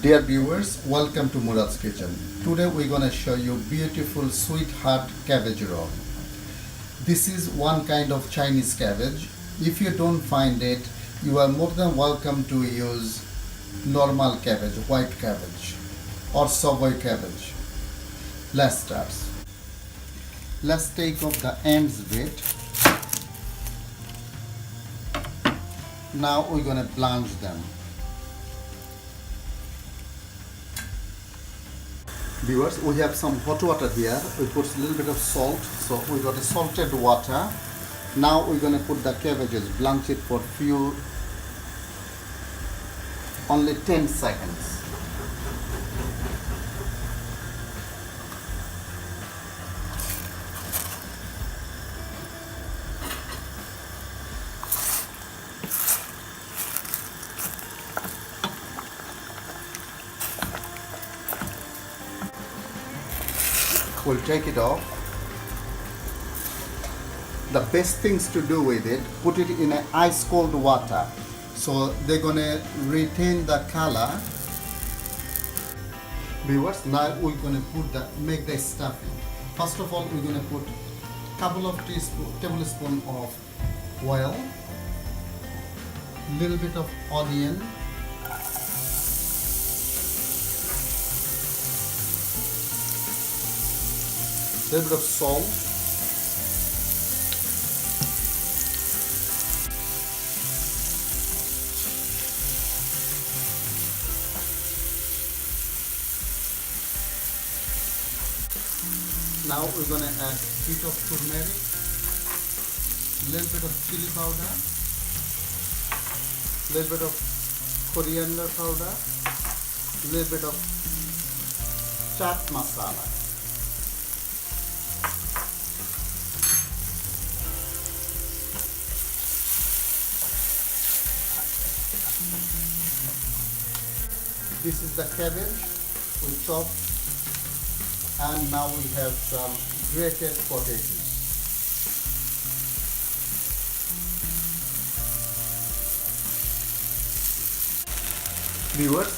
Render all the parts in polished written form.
Dear viewers, welcome to Murads kitchen. Today we're gonna show you beautiful sweetheart cabbage roll. This is one kind of Chinese cabbage. If you don't find it, you are more than welcome to use normal cabbage, white cabbage or savoy cabbage. Let's start. Let's take off the ends bit. Now we're gonna blanch them. Viewers, we have some hot water here. We put a little bit of salt, so we got a salted water. Now we're gonna put the cabbages, blanch it for only 10 seconds. We'll take it off. The best things to do with it, put it in an ice cold water. So they're gonna retain the color. Viewers, now we're gonna make the stuffing. First of all, we're gonna put a couple of tablespoon of oil, little bit of onion, little bit of salt, now we're going to add a bit of turmeric, little bit of chili powder, little bit of coriander powder, little bit of chaat masala. This is the cabbage we chopped, and now we have some grated potatoes. Viewers,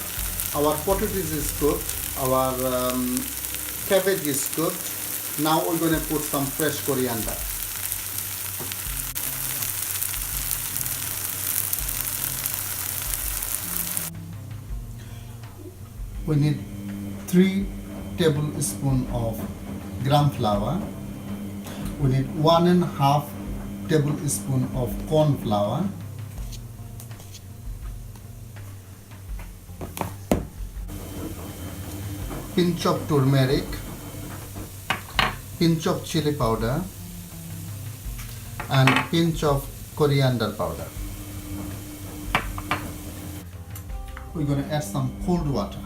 our potatoes is cooked, our cabbage is cooked. Now we're going to put some fresh coriander. We need 3 tablespoons of gram flour. We need 1.5 tablespoons of corn flour. Pinch of turmeric, pinch of chili powder, and pinch of coriander powder. We're going to add some cold water.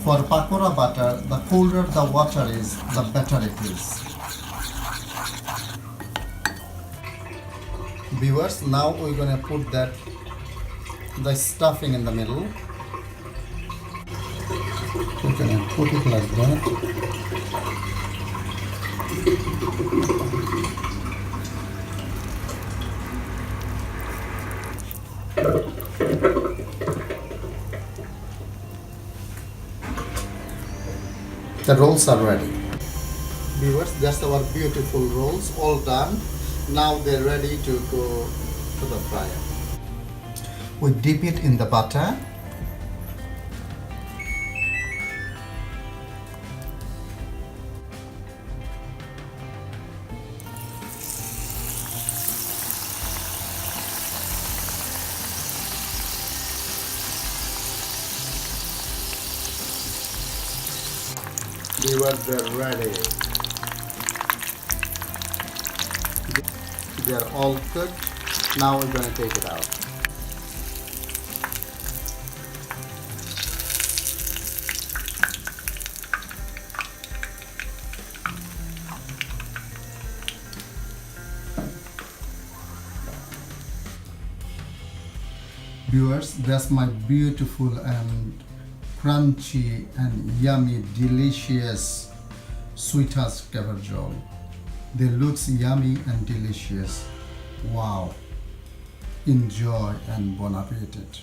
For pakora butter, the colder the water is, the better it is. Viewers, now we're going to put the stuffing in the middle. We're going to put it like that. The rolls are ready. Viewers, that's our beautiful rolls, all done. Now they're ready to go to the fryer. We dip it in the butter. Viewers, they're ready. They're all cooked. Now we're going to take it out. Viewers, that's my beautiful and crunchy and yummy, delicious sweetheart cabbage roll. They looks yummy and delicious. Wow! Enjoy and bon appetit.